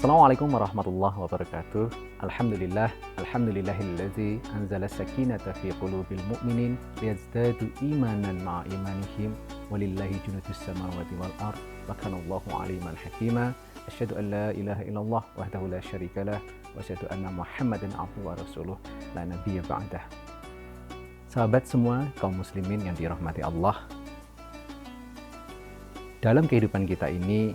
Assalamualaikum warahmatullahi wabarakatuh. Alhamdulillahillazi anzala sakinata fi qulubil mu'minin liyazdadu imanan ma'a imanihim walillahi junudus samawati wal ard wa kanallahu aliman hakima. Asyhadu an la ilaha illallah wahdahu la syarikalah wa asyhadu anna Muhammadan abduhu wa rasuluh la nabiyya ba'dah. Sahabat semua kaum muslimin yang dirahmati Allah, dalam kehidupan kita ini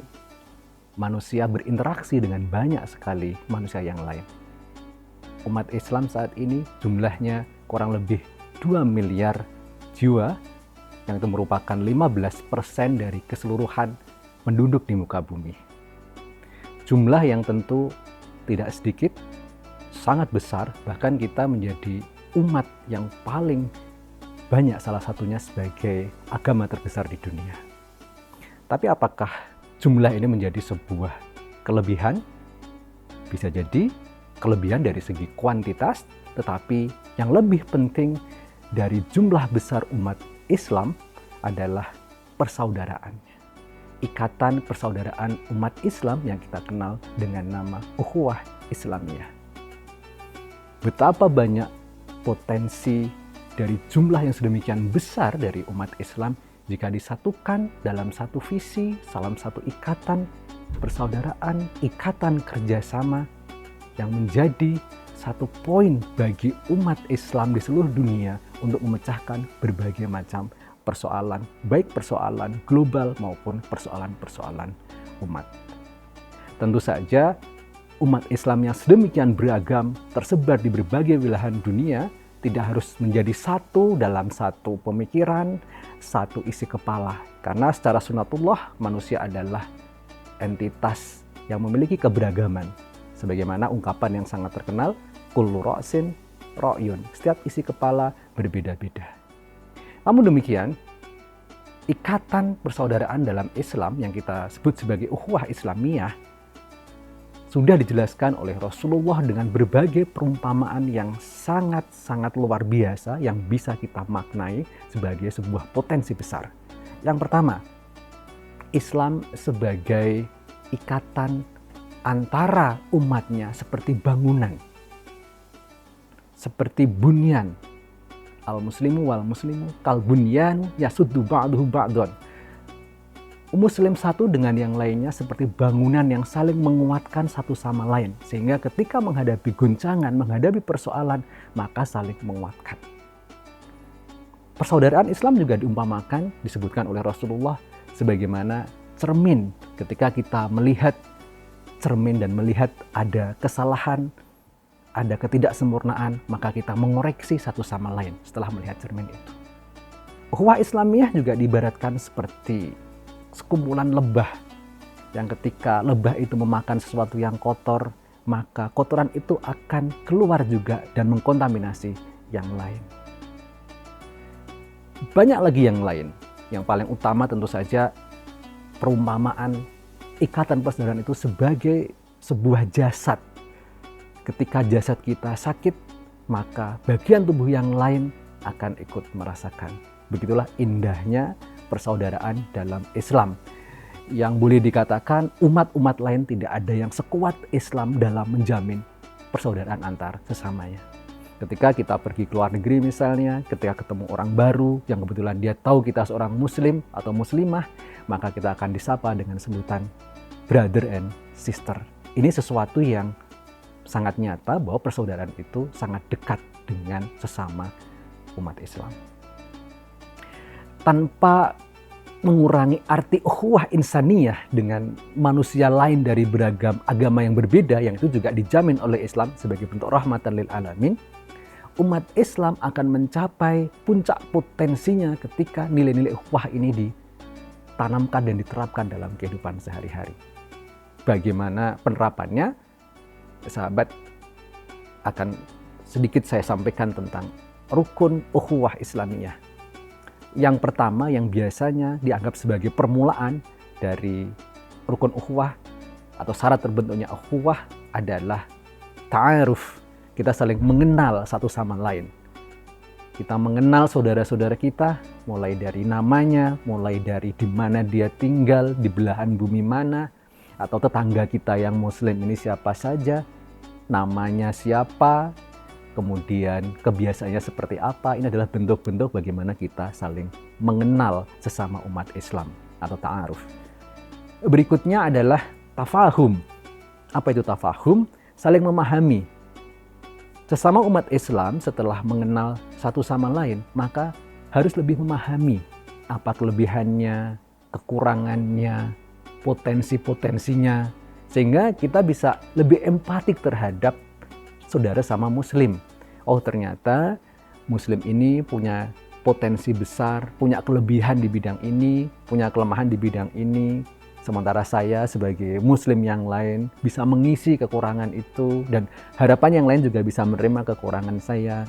manusia berinteraksi dengan banyak sekali manusia yang lain. Umat Islam saat ini jumlahnya kurang lebih 2 miliar jiwa, yang itu merupakan 15% dari keseluruhan penduduk di muka bumi. Jumlah yang tentu tidak sedikit, sangat besar, bahkan kita menjadi umat yang paling banyak, salah satunya sebagai agama terbesar di dunia. Tapi apakah jumlah ini menjadi sebuah kelebihan? Bisa jadi kelebihan dari segi kuantitas, tetapi yang lebih penting dari jumlah besar umat Islam adalah persaudaraannya. Ikatan persaudaraan umat Islam yang kita kenal dengan nama Ukhuwah Islamiyah. Betapa banyak potensi dari jumlah yang sedemikian besar dari umat Islam jika disatukan dalam satu visi, dalam satu ikatan persaudaraan, ikatan kerjasama yang menjadi satu poin bagi umat Islam di seluruh dunia untuk memecahkan berbagai macam persoalan, baik persoalan global maupun persoalan-persoalan umat. Tentu saja umat Islam yang sedemikian beragam tersebar di berbagai wilayah dunia tidak harus menjadi satu dalam satu pemikiran, satu isi kepala. Karena secara sunatullah manusia adalah entitas yang memiliki keberagaman. Sebagaimana ungkapan yang sangat terkenal, kullu ra'sin ra'yun. Setiap isi kepala berbeda-beda. Namun demikian, ikatan persaudaraan dalam Islam yang kita sebut sebagai ukhuwah Islamiyah sudah dijelaskan oleh Rasulullah dengan berbagai perumpamaan yang sangat-sangat luar biasa yang bisa kita maknai sebagai sebuah potensi besar. Yang pertama, Islam sebagai ikatan antara umatnya seperti bangunan, seperti bunyan. Al-muslimu wal-muslimu kal-bunyan yasuddu ba'duhu ba'don. Muslim satu dengan yang lainnya seperti bangunan yang saling menguatkan satu sama lain. Sehingga ketika menghadapi guncangan, menghadapi persoalan, maka saling menguatkan. Persaudaraan Islam juga diumpamakan, disebutkan oleh Rasulullah sebagaimana cermin. Ketika kita melihat cermin dan melihat ada kesalahan, ada ketidaksempurnaan, maka kita mengoreksi satu sama lain setelah melihat cermin itu. Ukhuwah Islamiyah juga diibaratkan seperti sekumpulan lebah, yang ketika lebah itu memakan sesuatu yang kotor, maka kotoran itu akan keluar juga dan mengkontaminasi yang lain. Banyak lagi yang lain. Yang paling utama tentu saja perumpamaan ikatan persaudaraan itu sebagai sebuah jasad. Ketika jasad kita sakit, maka bagian tubuh yang lain akan ikut merasakan. Begitulah indahnya persaudaraan dalam Islam, yang boleh dikatakan umat-umat lain tidak ada yang sekuat Islam dalam menjamin persaudaraan antar sesamanya. Ketika kita pergi ke luar negeri misalnya, ketika ketemu orang baru yang kebetulan dia tahu kita seorang muslim atau muslimah, maka kita akan disapa dengan sebutan brother and sister. Ini sesuatu yang sangat nyata bahwa persaudaraan itu sangat dekat dengan sesama umat Islam. Tanpa mengurangi arti ukhuwah insaniyah dengan manusia lain dari beragam agama yang berbeda, yang itu juga dijamin oleh Islam sebagai bentuk rahmatan lil alamin, umat Islam akan mencapai puncak potensinya ketika nilai-nilai ukhuwah ini ditanamkan dan diterapkan dalam kehidupan sehari-hari. Bagaimana penerapannya? Sahabat, akan sedikit saya sampaikan tentang rukun ukhuwah Islamiyah. Yang pertama yang biasanya dianggap sebagai permulaan dari rukun ukhuwah atau syarat terbentuknya ukhuwah adalah ta'aruf. Kita saling mengenal satu sama lain. Kita mengenal saudara-saudara kita, mulai dari namanya, mulai dari di mana dia tinggal, di belahan bumi mana, atau tetangga kita yang muslim ini siapa saja, namanya siapa, kemudian kebiasaannya seperti apa. Ini adalah bentuk-bentuk bagaimana kita saling mengenal sesama umat Islam atau ta'aruf. Berikutnya adalah tafahum. Apa itu tafahum? Saling memahami. Sesama umat Islam setelah mengenal satu sama lain, maka harus lebih memahami apa kelebihannya, kekurangannya, potensi-potensinya, sehingga kita bisa lebih empatik terhadap saudara sama muslim. Oh, ternyata muslim ini punya potensi besar, punya kelebihan di bidang ini, punya kelemahan di bidang ini. Sementara saya sebagai muslim yang lain bisa mengisi kekurangan itu, dan harapan yang lain juga bisa menerima kekurangan saya,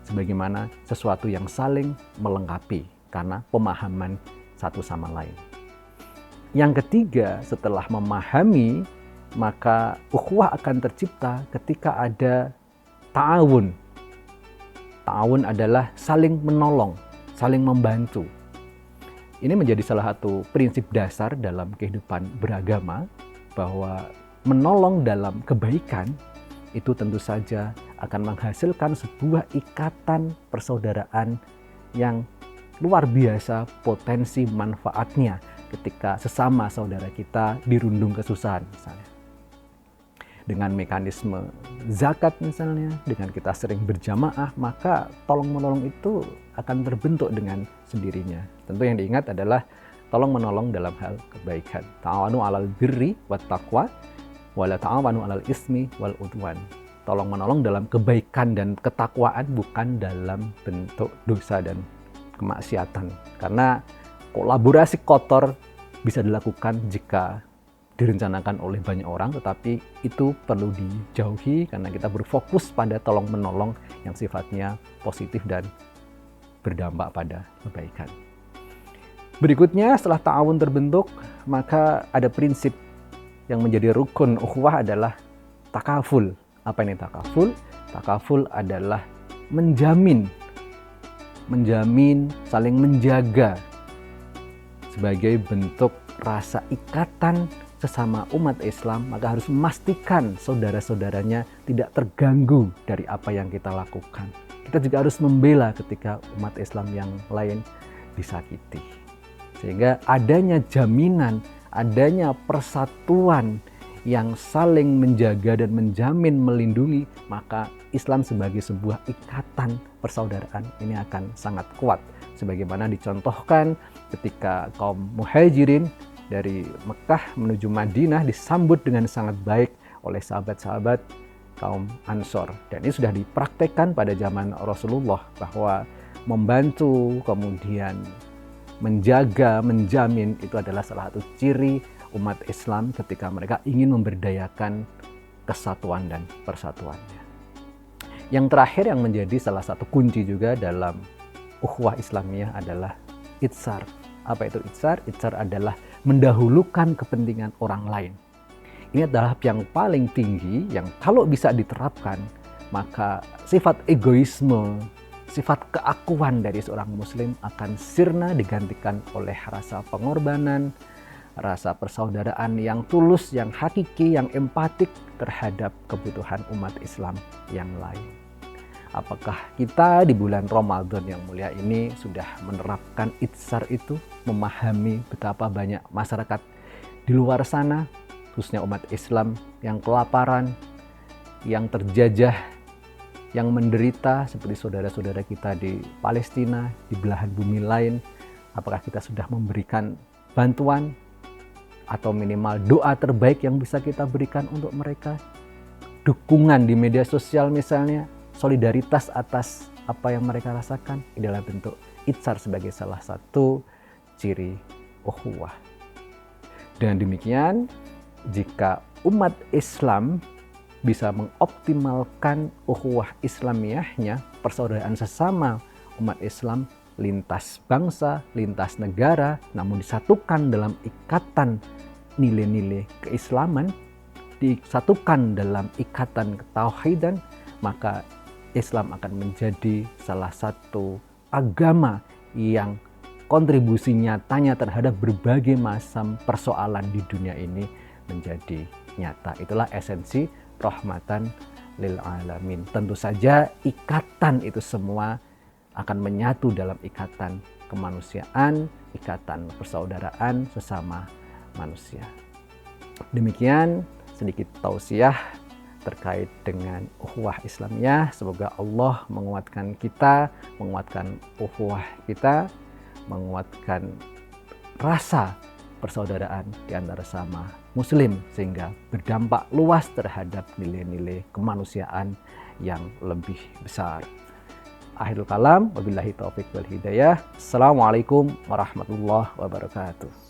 sebagaimana sesuatu yang saling melengkapi karena pemahaman satu sama lain. Yang ketiga, setelah memahami, maka ukhuwah akan tercipta ketika ada ta'awun. Ta'awun adalah saling menolong, saling membantu. Ini menjadi salah satu prinsip dasar dalam kehidupan beragama, bahwa menolong dalam kebaikan itu tentu saja akan menghasilkan sebuah ikatan persaudaraan yang luar biasa potensi manfaatnya ketika sesama saudara kita dirundung kesusahan misalnya. Dengan mekanisme zakat misalnya, dengan kita sering berjamaah, maka tolong-menolong itu akan terbentuk dengan sendirinya. Tentu yang diingat adalah tolong-menolong dalam hal kebaikan. Ta'awanu 'alal birri wat taqwa wa la ta'awanu 'alal ismi wal udwan. Tolong-menolong dalam kebaikan dan ketakwaan, bukan dalam bentuk dosa dan kemaksiatan. Karena kolaborasi kotor bisa dilakukan jika direncanakan oleh banyak orang, tetapi itu perlu dijauhi karena kita berfokus pada tolong-menolong yang sifatnya positif dan berdampak pada kebaikan. Berikutnya, setelah ta'awun terbentuk, maka ada prinsip yang menjadi rukun ukhuwah adalah takaful. Apa ini takaful? Takaful adalah menjamin, saling menjaga sebagai bentuk rasa ikatan sesama umat Islam. Maka harus memastikan saudara-saudaranya tidak terganggu dari apa yang kita lakukan. Kita juga harus membela ketika umat Islam yang lain disakiti. Sehingga adanya jaminan, adanya persatuan yang saling menjaga dan menjamin melindungi, maka Islam sebagai sebuah ikatan persaudaraan ini akan sangat kuat. Sebagaimana dicontohkan ketika kaum muhajirin dari Mekah menuju Madinah disambut dengan sangat baik oleh sahabat-sahabat kaum Ansor. Dan ini sudah dipraktekkan pada zaman Rasulullah, bahwa membantu, kemudian menjaga, menjamin, itu adalah salah satu ciri umat Islam ketika mereka ingin memberdayakan kesatuan dan persatuannya. Yang terakhir yang menjadi salah satu kunci juga dalam ukhuwah Islamiyah adalah itsar. Apa itu itsar? Itsar adalah mendahulukan kepentingan orang lain. Ini adalah yang paling tinggi, yang kalau bisa diterapkan, maka sifat egoisme, sifat keakuan dari seorang muslim akan sirna digantikan oleh rasa pengorbanan, rasa persaudaraan yang tulus, yang hakiki, yang empatik terhadap kebutuhan umat Islam yang lain. Apakah kita di bulan Ramadan yang mulia ini sudah menerapkan itsar itu, memahami betapa banyak masyarakat di luar sana, khususnya umat Islam yang kelaparan, yang terjajah, yang menderita seperti saudara-saudara kita di Palestina, di belahan bumi lain? Apakah kita sudah memberikan bantuan atau minimal doa terbaik yang bisa kita berikan untuk mereka? Dukungan di media sosial misalnya, solidaritas atas apa yang mereka rasakan, adalah bentuk itsar sebagai salah satu ciri ukhuwah. Dengan demikian, jika umat Islam bisa mengoptimalkan ukhuwah Islamiyahnya, persaudaraan sesama umat Islam lintas bangsa, lintas negara, namun disatukan dalam ikatan nilai-nilai keislaman, disatukan dalam ikatan ketauhidan, maka Islam akan menjadi salah satu agama yang kontribusi nyatanya terhadap berbagai macam persoalan di dunia ini menjadi nyata. Itulah esensi rahmatan lil alamin. Tentu saja ikatan itu semua akan menyatu dalam ikatan kemanusiaan, ikatan persaudaraan sesama manusia. Demikian sedikit tausiah terkait dengan ukhuwah Islamiyah. Semoga Allah menguatkan kita, menguatkan ukhuwah kita, menguatkan rasa persaudaraan di antara sama muslim sehingga berdampak luas terhadap nilai-nilai kemanusiaan yang lebih besar. Akhirul kalam, wabillahi taufiq wal hidayah. Assalamualaikum warahmatullahi wabarakatuh.